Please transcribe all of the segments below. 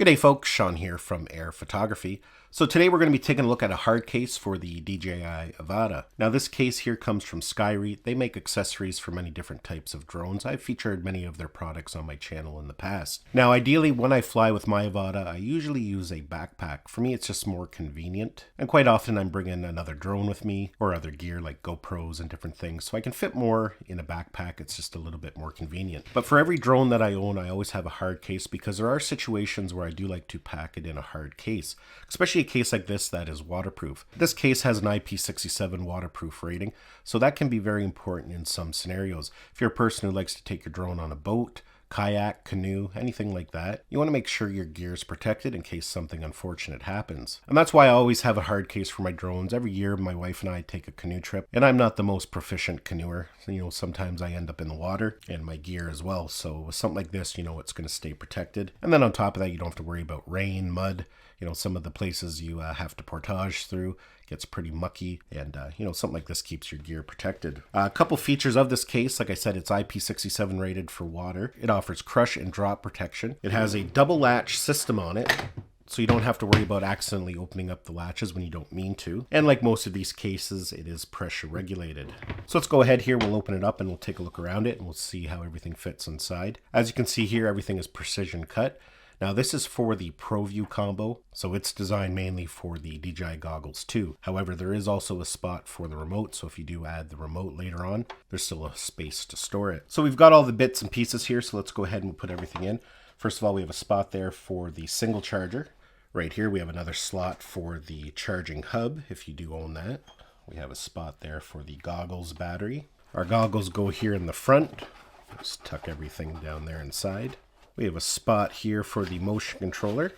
Good day folks, Sean here from Air Photography. So today we're going to be taking a look at a hard case for the DJI Avata. Now this case here comes from Skyreat. They make accessories for many different types of drones. I've featured many of their products on my channel in the past. Now ideally when I fly with my Avata, I usually use a backpack. For me it's just more convenient. And quite often I'm bringing another drone with me or other gear like GoPros and different things. So I can fit more in a backpack. It's just a little bit more convenient. But for every drone that I own, I always have a hard case because there are situations where I do like to pack it in a hard case, especially a case like this that is waterproof. This case has an IP67 waterproof rating, so that can be very important in some scenarios. If you're a person who likes to take your drone on a boat, kayak, canoe, anything like that, you want to make sure your gear is protected in case something unfortunate happens. And that's why I always have a hard case for my drones. Every year my wife and I take a canoe trip, and I'm not the most proficient canoeer. Sometimes I end up in the water and my gear as well. So with something like this, it's going to stay protected. And then on top of that, you don't have to worry about rain, mud. Some of the places you have to portage through gets pretty mucky, and something like this keeps your gear protected. A couple features of this case, like I said, it's IP67 rated for water. It offers crush and drop protection. It has a double latch system on it, so you don't have to worry about accidentally opening up the latches when you don't mean to. And like most of these cases, it is pressure regulated. So let's go ahead here, we'll open it up and we'll take a look around it and we'll see how everything fits inside. As you can see here, everything is precision cut. Now this is for the ProView combo, so it's designed mainly for the DJI goggles too. However, there is also a spot for the remote, so if you do add the remote later on, there's still a space to store it. So we've got all the bits and pieces here, so let's go ahead and put everything in. First of all, we have a spot there for the single charger. Right here we have another slot for the charging hub, if you do own that. We have a spot there for the goggles battery. Our goggles go here in the front. Just tuck everything down there inside. We have a spot here for the motion controller.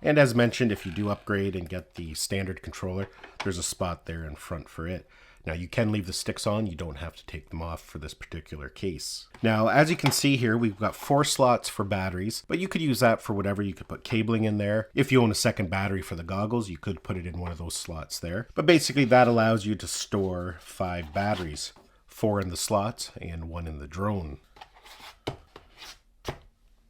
And as mentioned, if you do upgrade and get the standard controller, there's a spot there in front for it. Now you can leave the sticks on, you don't have to take them off for this particular case. Now as you can see here, we've got 4 slots for batteries, but you could use that for whatever. You could put cabling in there. If you own a second battery for the goggles, you could put it in one of those slots there. But basically that allows you to store 5 batteries, 4 in the slots and 1 in the drone.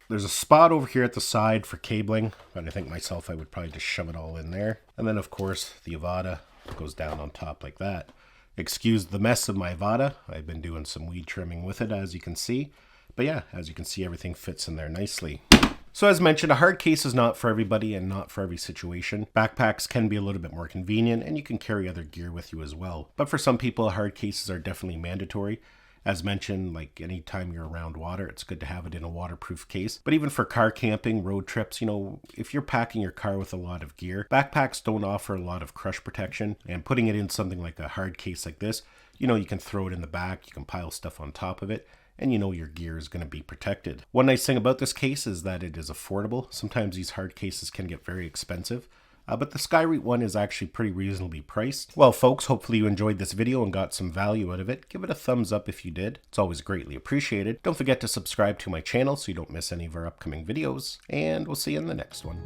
There's a spot over here at the side for cabling, but I think myself I would probably just shove it all in there. And then of course the Avata goes down on top like that. Excuse the mess of my Avata. I've been doing some weed trimming with it, as you can see. But yeah, as you can see, everything fits in there nicely. So as mentioned, a hard case is not for everybody and not for every situation. Backpacks can be a little bit more convenient and you can carry other gear with you as well. But for some people, hard cases are definitely mandatory. As mentioned, like anytime you're around water, it's good to have it in a waterproof case. But even for car camping, road trips, if you're packing your car with a lot of gear, backpacks don't offer a lot of crush protection. And putting it in something like a hard case like this, you can throw it in the back, you can pile stuff on top of it, and your gear is going to be protected. One nice thing about this case is that it is affordable. Sometimes these hard cases can get very expensive. But the Skyreat one is actually pretty reasonably priced. Well folks, hopefully you enjoyed this video and got some value out of it. Give it a thumbs up if you did. It's always greatly appreciated. Don't forget to subscribe to my channel so you don't miss any of our upcoming videos. And we'll see you in the next one.